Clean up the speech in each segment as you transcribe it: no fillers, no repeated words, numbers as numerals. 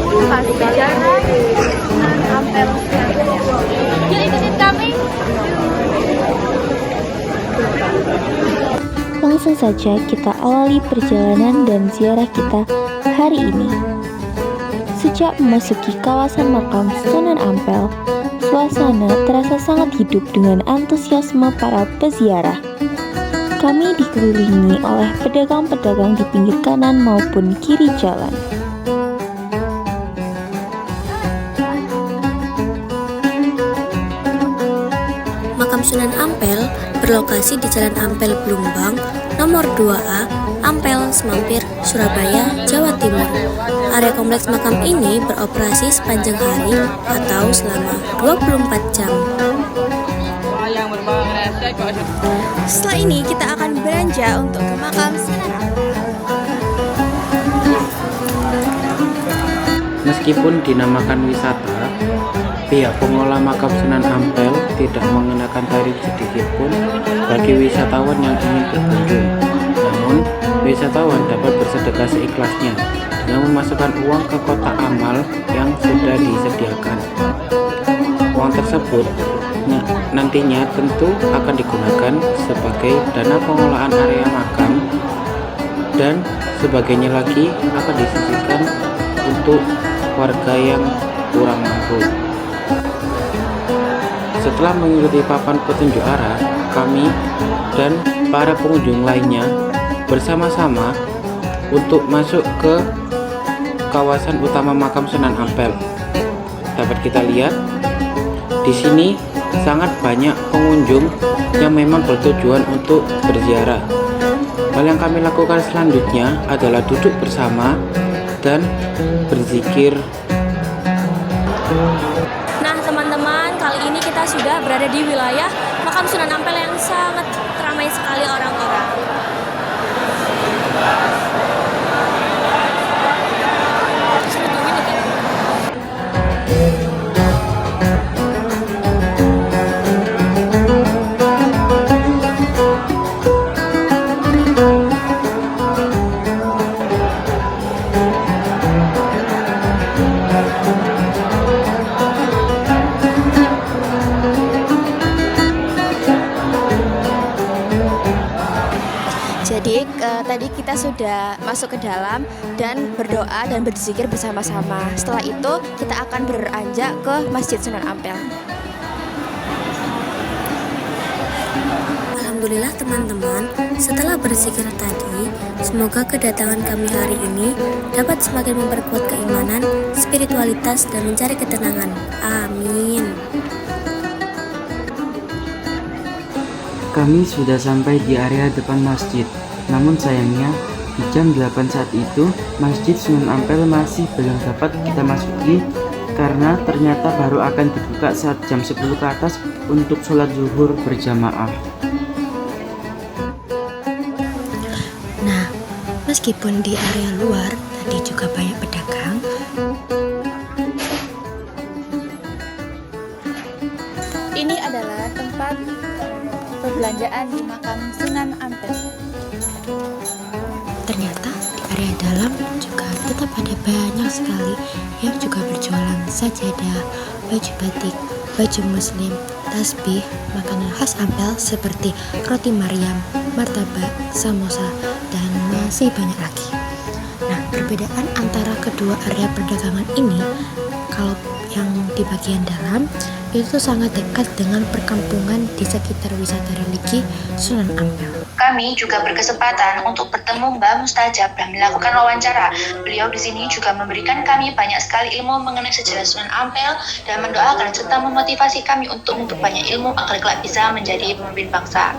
lokasi sejarah Sunan Ampel. Yuk ikutin kami. Langsung saja kita awali perjalanan dan ziarah kita hari ini. Sejak memasuki kawasan makam Sunan Ampel, suasana terasa sangat hidup dengan antusiasme para peziarah. Kami dikelilingi oleh pedagang-pedagang di pinggir kanan maupun kiri jalan. Makam Sunan Ampel berlokasi di Jalan Ampel Blumbang, nomor 2A, Ampel, Semampir, Surabaya, Jawa Timur. Area kompleks makam ini beroperasi sepanjang hari atau selama 24 jam. Setelah ini kita akan beranjak untuk ke makam Sunan Ampel. Meskipun dinamakan wisata, pihak pengelola makam Sunan Ampel tidak mengenakan tarif sedikit pun bagi wisatawan yang ingin berkunjung. Namun, wisatawan dapat bersedekah seikhlasnya dengan memasukkan uang ke kotak amal yang sudah disediakan. Uang tersebut nantinya tentu akan digunakan sebagai dana pengelolaan area makam dan sebagainya lagi akan disisihkan untuk warga yang kurang mampu. Setelah mengikuti papan petunjuk arah, kami dan para pengunjung lainnya bersama-sama untuk masuk ke kawasan utama makam Sunan Ampel. Dapat kita lihat di sini sangat banyak pengunjung yang memang bertujuan untuk berziarah. Hal yang kami lakukan selanjutnya adalah duduk bersama dan berzikir. Nah teman-teman, kali ini kita sudah berada di wilayah makam Sunan Ampel yang sangat ramai sekali orang-orang. Jadi tadi kita sudah masuk ke dalam dan berdoa dan berzikir bersama-sama. Setelah itu kita akan beranjak ke Masjid Sunan Ampel. Alhamdulillah teman-teman, setelah berzikir tadi, semoga kedatangan kami hari ini dapat semakin memperkuat keimanan, spiritualitas, dan mencari ketenangan. Amin. Kami sudah sampai di area depan masjid. Namun sayangnya, di jam 8 saat itu, Masjid Sunan Ampel masih belum dapat kita masuki karena ternyata baru akan dibuka saat jam 10 ke atas untuk sholat zuhur berjamaah. Nah, meskipun di area luar tadi juga banyak pedagang, Ini adalah tempat perbelanjaan di makam Sunan Ampel. ternyata di area dalam juga tetap ada banyak sekali yang juga berjualan sajadah, baju batik, baju muslim, tasbih, makanan khas Ampel seperti roti Maryam, martabak, samosa, dan masih banyak lagi. Nah, perbedaan antara kedua area perdagangan ini, kalau yang di bagian dalam itu sangat dekat dengan perkampungan di sekitar wisata religi Sunan Ampel. Kami juga berkesempatan untuk bertemu Mbah Mustajab dan melakukan wawancara. Beliau di sini juga memberikan kami banyak sekali ilmu mengenai sejarah Sunan Ampel dan mendoakan serta memotivasi kami untuk memperbanyak ilmu agar kelak bisa menjadi pemimpin bangsa.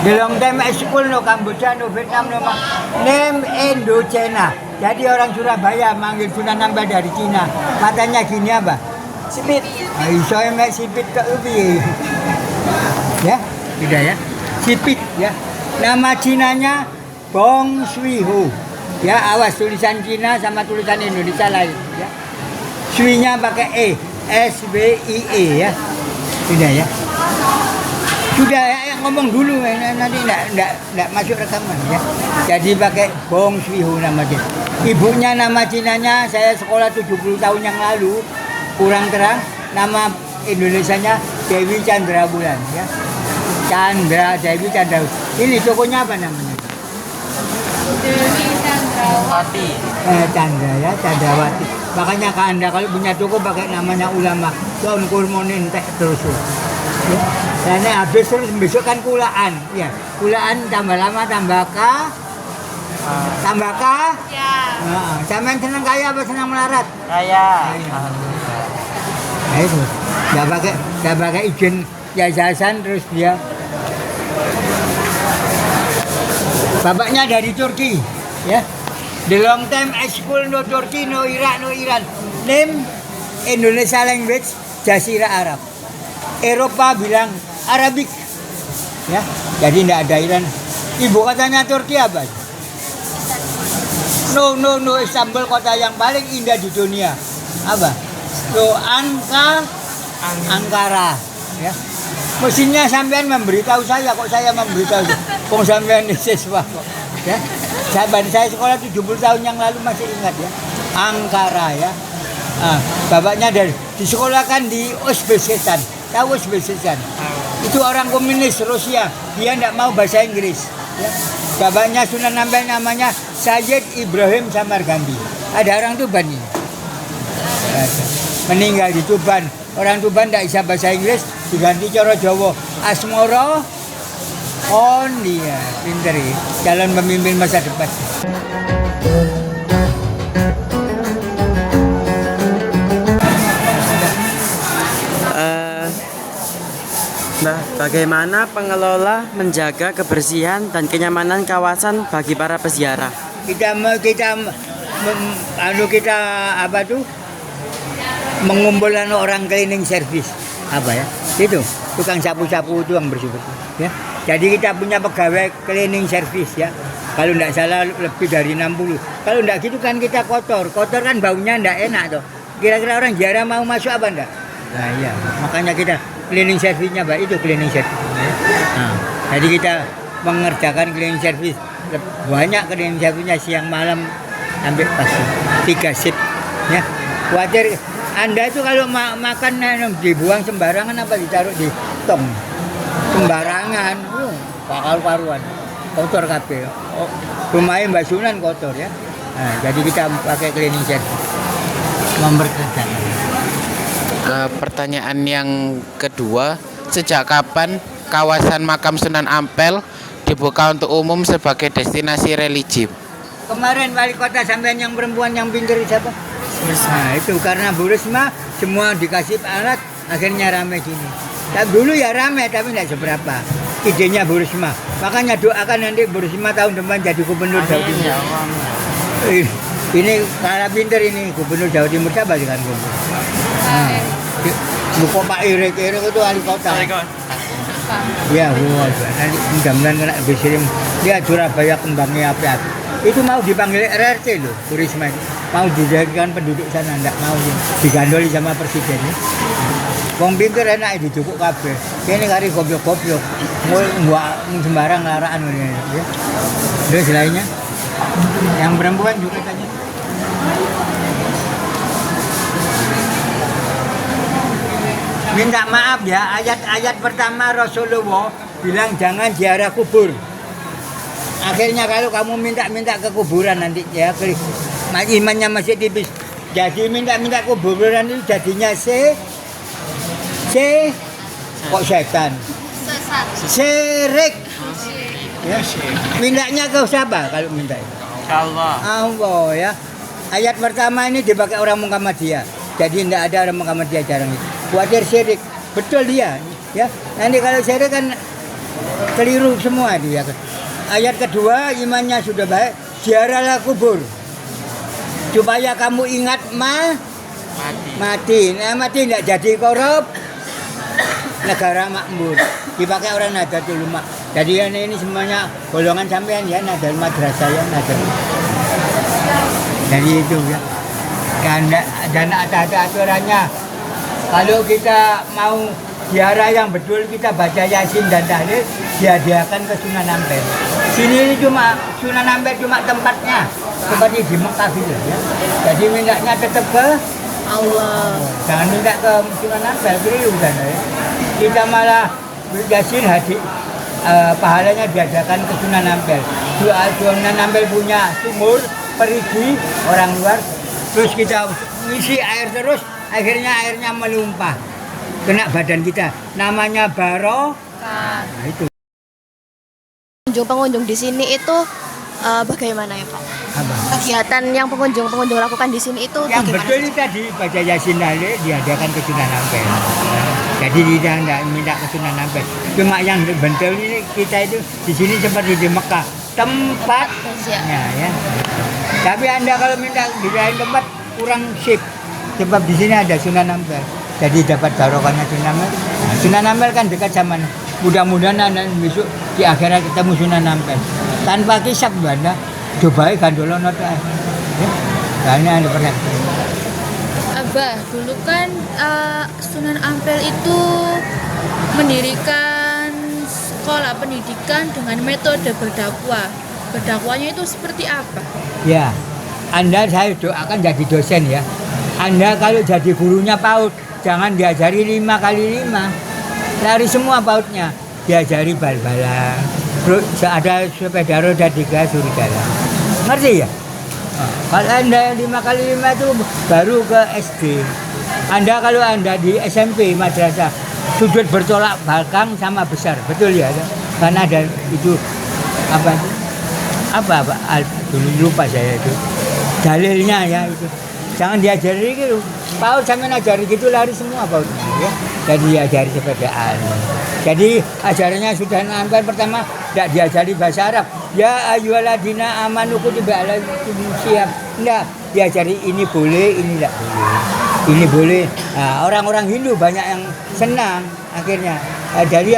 Delong temek sekul no Kamboja no Vietnam no nem Indochina. Jadi orang Surabaya manggil Sunan Ampel dari Cina. Katanya gini apa? Sipit. Iso emek sipit ke ubi. Ya, tidak ya. Sipit ya. Nama Cinanya Bong Shui Ho. Ya, awas tulisan Cina sama tulisan Indonesia lain ya. Sui-nya pakai E, S W I E ya. Sudah ya. Sudah ya, ngomong dulu, nanti enggak masuk rekaman ya. Jadi pakai Bong Swihu nama dia. Ibunya nama Cinanya saya sekolah 70 tahun yang lalu, kurang terang. Nama Indonesianya Dewi Chandra Bulan ya. Dewi Chandra. Ini tokonya apa namanya? Dewi Chandrawati. Chandra ya, Chandrawati. Makanya Anda kalau punya toko pakai namanya ulama, Tuan Kurmonin teh terus. Ya. Dan habis terus besok kan kulaan, ya. Kulaan tambah lama tambah ka. Ya. Sampean senang kaya apa senang melarat? Kaya. Nah itu, nggak pakai izin yayasan terus dia. Bapaknya dari Turki, ya. The long time I school no Turki, no Iraq, no Iran. Name Indonesia language, Jazirah Arab. Eropa bilang Arabik, ya. Jadi tidak ada Iran. Ibu katanya Turki apa? No, Istanbul kota yang paling indah di dunia. Apa? Ankara, ya. Mestinya sampean memberitahu saya, kok saya memberitahu. Kok sampean siswa kok, ya. Saya sekolah 70 tahun yang lalu masih ingat ya. Ankara ya. Bapaknya disekolahkan di Uzbekistan. Tahu Uzbekistan? Itu orang komunis Rusia. Dia tidak mau bahasa Inggris. Ya. Bapaknya Sunan Ampel namanya Sayyid Ibrahim Samarkandi. Ada orang Tuban ini. Meninggal di Tuban. Orang Tuban tidak bisa bahasa Inggris, diganti cara Jawa. Asmoro on dia, pinter ya. Calon pemimpin masa depan. Nah, bagaimana pengelola menjaga kebersihan dan kenyamanan kawasan bagi para peziarah? Kita mengumpulkan orang cleaning service apa ya, itu tukang sapu-sapu itu yang bersih-bersih ya. Jadi kita punya pegawai cleaning service ya, kalau tidak salah lebih dari 60. Kalau tidak gitu kan kita kotor kan baunya tidak enak tuh. Kira-kira orang ziarah mau masuk apa enggak? Nah iya, makanya kita cleaning service-nya Pak, itu cleaning service ya. Nah, jadi kita mengerjakan cleaning service, banyak cleaning service-nya siang malam sampai pagi, 3 shift ya. Khawatir Anda itu kalau makan dibuang sembarangan apa ditaruh di tong sembarangan, bakal karuan, kotor kabeh. Rumahnya Mbak Sunan kotor ya. Nah, jadi kita pakai cleaning service memperkerjakan. Pertanyaan yang kedua, sejak kapan kawasan makam Sunan Ampel dibuka untuk umum sebagai destinasi religi? Kemarin wali kota sampean yang perempuan yang pinggir siapa? Nah itu karena Bu Risma semua dikasih alat akhirnya rame gini. Dan dulu ya rame tapi tidak seberapa. Idenya Bu Risma. Makanya doakan nanti Bu Risma tahun depan jadi gubernur Jawa Timur. Ini kalah pinter ini gubernur Jawa Timur siapa kan gubernur? Lupa Pak Irik itu wali kota. Ya, nanti mudah-mudahan kena besirim. Dia Surabaya kembangnya api-api. Itu mau dipanggil RRT loh, Bu Risma. Mau dijadikan penduduk sana, enggak mau digandoli sama presiden. Wong pinter enak dijukuk kabeh. Kene kari goblok-goblok. Mbok sembarang laraan ngene ya. Terus lainnya yang perempuan juga tanya. Minta maaf ya, ayat-ayat pertama Rasulullah bilang jangan ziarah kubur. Akhirnya kalau kamu minta ke kuburan nanti ya, imannya masih tipis. Jadi minta kuburan itu jadinya kok setan. Syirik. Ya. Mintanya ke siapa kalau minta? Allah ya. Ayat pertama ini dipakai orang Muhammadiyah. Jadi tidak ada orang Muhammadiyah jarang itu. Khawatir syirik. Betul dia ya. Nanti kalau syirik kan keliru semua dia. Ayat kedua imannya sudah baik, ziarahlah kubur. Supaya kamu ingat mati. Nah, mati tidak jadi korup. Negara makmur. Dipakai orang Nahdlatul Ulama. Jadi ini semuanya golongan sampean ya, Nahdlatul Madrasah ya, Nahdlatul. Jadi itu ya. Dan ada aturannya. Kalau kita mau ziarah yang betul kita baca Yasin dan tahlil dihadiahkan ke Sunan Ampel. Sini cuma Sunan Ampel cuma tempatnya seperti di Mekah gitu ya. Jadi mintanya tetap ke Allah. jangan minta ke Sunan Ampel, keliru kan ya. Kita malah Yasin pahalanya diadakan ke Sunan Ampel. Sunan Ampel punya sumur perigi orang luar, terus kita ngisi air terus, akhirnya airnya melumpah kena badan kita, namanya barokah. Nah, itu Pengunjung-pengunjung di sini itu bagaimana ya Pak? apa? Kegiatan yang pengunjung lakukan di sini itu Yang bagaimana? betul itu tadi baca Yasin tahlil diadakan ke Sunan Ampel. Jadi tidak minta ke Sunan Ampel. Cuma yang betul ini kita itu di sini seperti di Mekah, tempatnya ya. Tapi Anda kalau minta di lain tempat kurang sip. Sebab di sini ada Sunan Ampel. Jadi dapat barokahnya Sunan Ampel. Nah, Sunan Ampel kan dekat zaman. Mudah-mudahan Anda besok di akhirat ketemu Sunan Ampel. Tanpa kisah Anda coba gandolo noto. Ya. Karena Anda pernah. Abah, dulu kan Sunan Ampel itu mendirikan sekolah pendidikan dengan metode berdakwah. Berdakwahnya itu seperti apa? Ya, Anda saya doakan jadi dosen ya. Anda kalau jadi gurunya PAUD, jangan diajari 5 kali 5. Lari semua PAUD-nya. Diajari bal-balan. Terus ada sepeda roda 3 surigala. Ngerti ya? Nah, kalau Anda 5 kali 5 itu baru ke SD. Kalau Anda di SMP madrasah, sudut bertolak belakang sama besar. Betul ya? Karena ada itu apa dulu lupa saya itu dalilnya ya itu. Jangan diajari gitu. PAUD sampai ngajari gitu lari semua PAUD ya. Jadi diajari sepedaan. Jadi ajarannya sudah Ampel pertama tidak diajari bahasa Arab. Ya ayyuhalladzina amanu kutiba alaikum siap. Enggak, diajari ini boleh, ini tidak boleh. Ini boleh. Nah, orang-orang Hindu banyak yang senang akhirnya. Jadi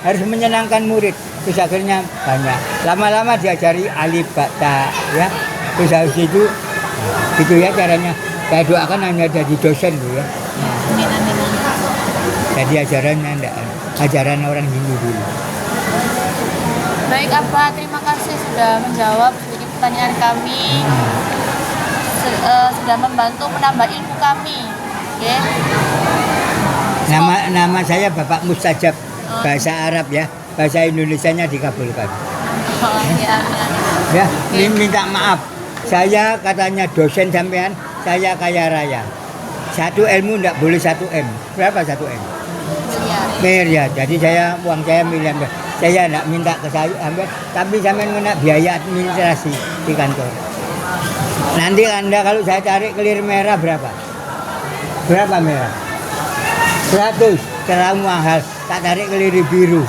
harus menyenangkan murid. Terus akhirnya banyak. Lama-lama diajari alif ba ta ya. Terus habis itu gitu ya caranya. Saya doakan hanya jadi dosen dulu ya. Jadi ajarannya enggak ajaran orang Hindu dulu. Baik Abah, terima kasih sudah menjawab sedikit pertanyaan kami. Sudah membantu menambah ilmu kami. Oke. Nama saya Bapak Mustajab, bahasa Arab ya. Bahasa Indonesianya dikabulkan. Oh, ya. Ya, minta maaf. Saya katanya dosen sampean, saya kaya raya. Satu ilmu enggak boleh 1 M. Berapa 1 M? Miliar. Jadi uang saya miliar. Saya enggak minta ke saya, tapi sampean minta biaya administrasi di kantor. Nanti Anda kalau saya cari kelir merah berapa? Berapa merah? 100, terlalu mahal. Tak tarik kelir biru.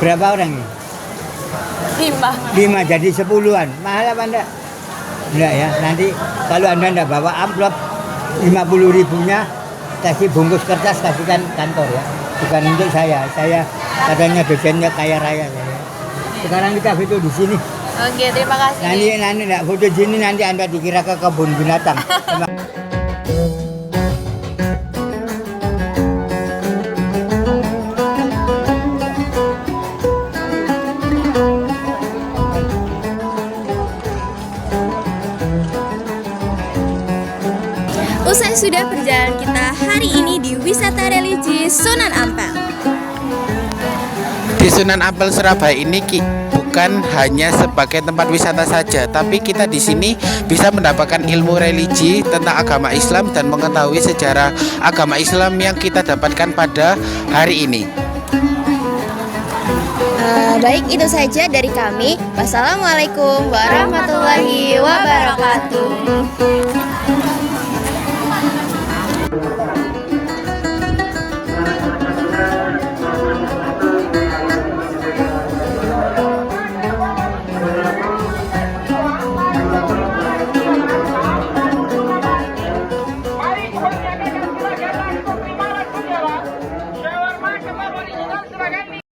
Berapa orang ini? 5 jadi 10-an. Mahal apa enggak? Enggak ya. Nanti kalau Anda enggak bawa amplop 50.000-nya kasih bungkus kertas kasihkan kantor ya. Bukan untuk saya. Saya katanya dosennya kaya raya saya. Sekarang kita foto di sini. Oke, terima kasih. Nanti enggak foto di sini nanti Anda dikira ke kebun binatang. Usai sudah perjalanan kita hari ini di wisata religi Sunan Ampel. Di Sunan Ampel Surabaya ini bukan hanya sebagai tempat wisata saja, tapi kita di sini bisa mendapatkan ilmu religi tentang agama Islam dan mengetahui sejarah agama Islam yang kita dapatkan pada hari ini. Baik, itu saja dari kami. Wassalamualaikum warahmatullahi wabarakatuh.